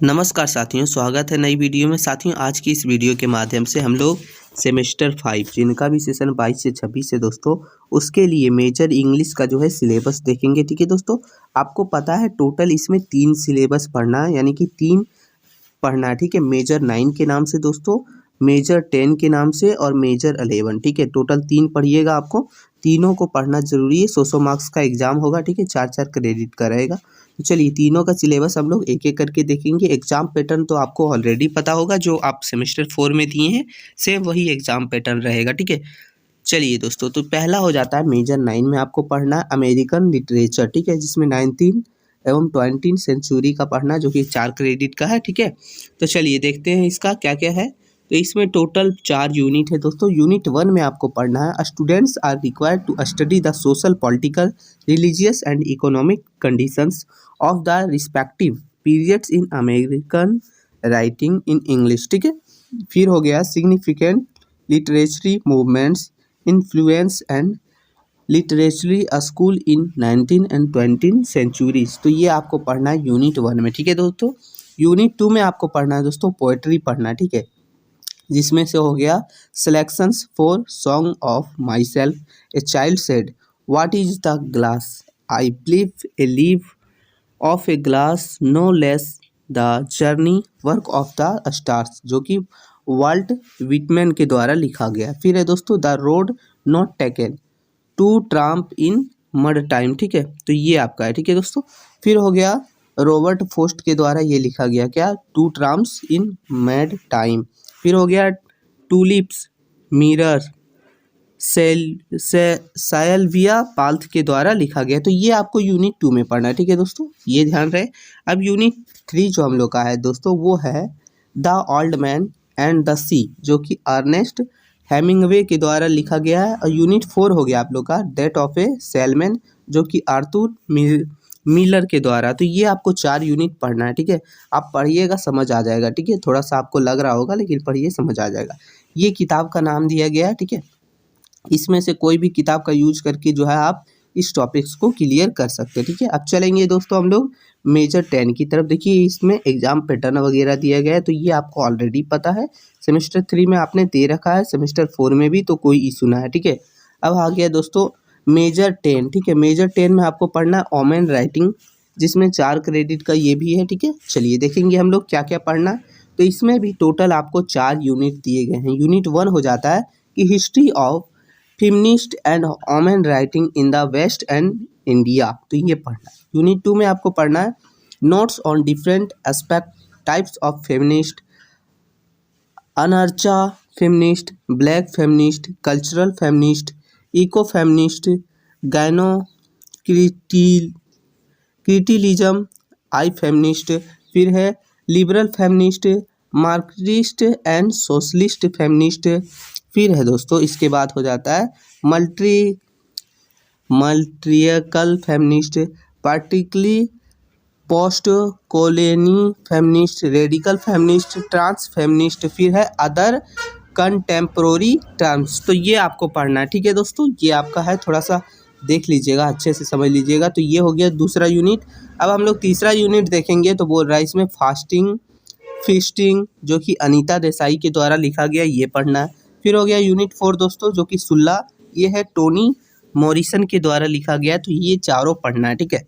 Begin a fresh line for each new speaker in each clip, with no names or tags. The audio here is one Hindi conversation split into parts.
नमस्कार साथियों, स्वागत है नई वीडियो में। साथियों, आज की इस वीडियो के माध्यम से हम लोग सेमेस्टर 5 जिनका भी सेशन 22 से 26 है दोस्तों, उसके लिए मेजर इंग्लिश का जो है सिलेबस देखेंगे। ठीक है दोस्तों, आपको पता है टोटल इसमें 3 सिलेबस पढ़ना है, यानी कि 3 पढ़ना है। ठीक है, मेजर 9 के नाम से दोस्तों, मेजर 10 के नाम से और मेजर 11। ठीक है, टोटल 3 पढ़िएगा। आपको तीनों को पढ़ना जरूरी है। 100 मार्क्स का एग्जाम होगा। ठीक है, 4-4 क्रेडिट का रहेगा। तो चलिए तीनों का सिलेबस हम लोग एक एक करके देखेंगे। एग्जाम पैटर्न तो आपको ऑलरेडी पता होगा, जो आप सेमेस्टर 4 में दिए हैं सेम वही एग्जाम पैटर्न रहेगा। ठीक है, चलिए दोस्तों, तो पहला हो जाता है मेजर 9 में आपको पढ़ना है अमेरिकन लिटरेचर। ठीक है, जिसमें 19 एवं 20 सेंचुरी का पढ़ना, जो कि 4 क्रेडिट का है। ठीक है, तो चलिए देखते हैं इसका क्या क्या है। तो इसमें टोटल 4 यूनिट है दोस्तों। यूनिट 1 में आपको पढ़ना है students are required to study the social, political, religious and economic conditions of the respective periods in American writing in English. ठीक है, फिर हो गया significant literary movements, influence and literary school in 19 and 20 centuries. तो ये आपको पढ़ना है यूनिट 1 में। ठीक है दोस्तों, यूनिट 2 में आपको पढ़ना है दोस्तों पोएट्री पढ़ना है। ठीक है, जिसमें से हो गया selections for song of myself, a child said what is the grass, I believe a leaf of a grass, no less the journey work of the stars, जो कि वाल्ट विटमैन के द्वारा लिखा गया। फिर है दोस्तों the road not taken, two tramp in mud time. ठीक है, तो ये आपका है। ठीक है दोस्तों, फिर हो गया रॉबर्ट फोस्ट के द्वारा ये लिखा गया, क्या, टू ट्राम्प्स इन मैड टाइम। फिर हो गया टूलिप्स मिरर, सायल्विया पाल्थ के द्वारा लिखा गया। तो ये आपको यूनिट 2 में पढ़ना है। ठीक है दोस्तों, ये ध्यान रहे। अब यूनिट 3 जो हम लोग का है दोस्तों, वो है the old man and the sea, जो कि अर्नेस्ट हेमिंगवे के द्वारा लिखा गया है। और यूनिट 4 हो गया आप लोग का डेथ ऑफ ए सेलमैन, जो कि आर्थर मिलर के द्वारा। तो ये आपको 4 यूनिट पढ़ना है। ठीक है, आप पढ़िएगा, समझ आ जाएगा। ठीक है, थोड़ा सा आपको लग रहा होगा, लेकिन पढ़िए, समझ आ जाएगा। ये किताब का नाम दिया गया है। ठीक है, इसमें से कोई भी किताब का यूज करके जो है आप इस टॉपिक्स को क्लियर कर सकते हैं। ठीक है, अब चलेंगे दोस्तों हम लोग मेजर 10 की तरफ। देखिए इसमें एग्जाम पैटर्न वगैरह दिया गया है, तो ये आपको ऑलरेडी पता है। सेमेस्टर 3 में आपने दे रखा है, सेमेस्टर 4 में भी, तो कोई इशू ना है। ठीक है, अब आ गया दोस्तों मेजर 10। ठीक है, मेजर 10 में आपको पढ़ना है ओमेन राइटिंग, जिसमें 4 क्रेडिट का ये भी है। ठीक है, चलिए देखेंगे हम लोग क्या क्या पढ़ना। तो इसमें भी टोटल आपको 4 यूनिट दिए गए हैं। यूनिट 1 हो जाता है कि history of feminist and women writing in the west and India, तो ये पढ़ना है। यूनिट 2 में आपको पढ़ना है notes on different aspect types of feminist, anarcha feminist, black feminist, cultural feminist, eco feminist, gynocriticism, I feminist. फिर है liberal feminist, Marxist and socialist feminist. फिर है दोस्तों इसके बाद हो जाता है multiracial feminist, particularly post colonial feminist, radical feminist, trans feminist. फिर है अदर कंटेम्प्रोरी टर्म्स। तो ये आपको पढ़ना है। ठीक है दोस्तों, ये आपका है, थोड़ा सा देख लीजिएगा, अच्छे से समझ लीजिएगा। तो ये हो गया दूसरा यूनिट। अब हम लोग तीसरा यूनिट देखेंगे, तो बोल रहा है इसमें फास्टिंग फीस्टिंग, जो कि अनीता देसाई के द्वारा लिखा गया, ये पढ़ना है। फिर हो गया यूनिट 4 दोस्तों, जो कि सुल्ला, ये है टोनी मॉरिसन के द्वारा लिखा गया। तो ये चारों पढ़ना है। ठीक है,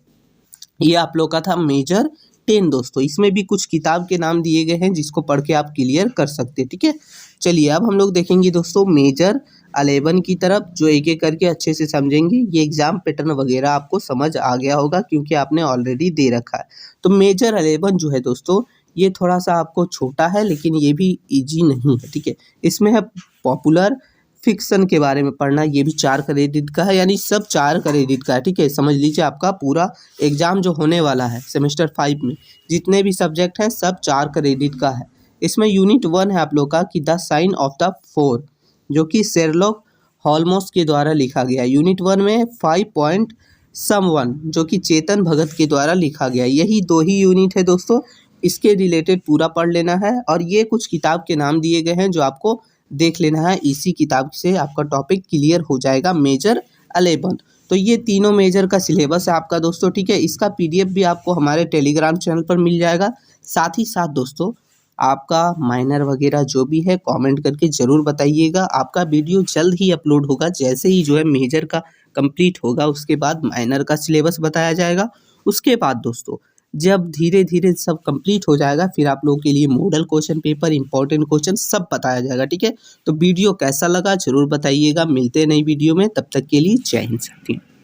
ये आप लोग का था मेजर 10 दोस्तों। इसमें भी कुछ किताब के नाम दिए गए हैं, जिसको पढ़ के आप क्लियर कर सकते हैं। ठीक है, चलिए अब हम लोग देखेंगे दोस्तों मेजर 11 की तरफ, जो एक एक करके अच्छे से समझेंगे। ये एग्जाम पैटर्न वगैरह आपको समझ आ गया होगा, क्योंकि आपने ऑलरेडी दे रखा है। तो मेजर 11 जो है दोस्तों, ये थोड़ा सा आपको छोटा है, लेकिन ये भी इजी नहीं है। ठीक है, इसमें है पॉपुलर फिक्शन के बारे में पढ़ना। ये भी 4 क्रेडिट का है, यानी सब 4 क्रेडिट का है। ठीक है, समझ लीजिए आपका पूरा एग्जाम जो होने वाला है सेमेस्टर 5 में, जितने भी सब्जेक्ट हैं सब 4 क्रेडिट का है। इसमें यूनिट 1 है आप लोग का कि द साइन ऑफ द 4, जो कि शेरलॉक होल्म्स के द्वारा लिखा गया। यूनिट 1 में 5 पॉइंट समवन, जो कि चेतन भगत के द्वारा लिखा गया। यही 2 ही यूनिट है दोस्तों, इसके रिलेटेड पूरा पढ़ लेना है। और ये कुछ किताब के नाम दिए गए हैं, जो आपको देख लेना है। इसी किताब से आपका टॉपिक क्लियर हो जाएगा मेजर 11। तो ये तीनों मेजर का सिलेबस है आपका दोस्तों। ठीक है, इसका PDF भी आपको हमारे टेलीग्राम चैनल पर मिल जाएगा। साथ ही साथ दोस्तों आपका माइनर वगैरह जो भी है कमेंट करके ज़रूर बताइएगा। आपका वीडियो जल्द ही अपलोड होगा, जैसे ही जो है मेजर का कंप्लीट होगा उसके बाद माइनर का सिलेबस बताया जाएगा। उसके बाद दोस्तों जब धीरे-धीरे सब कंप्लीट हो जाएगा फिर आप लोगों के लिए model question paper, important question सब बताया जाएगा, ठीक है? तो वीडियो कैसा लगा ज़रूर बताइएगा। मिलते हैं नई वीडियो में, तब तक के लिए जय हिंद साथियों।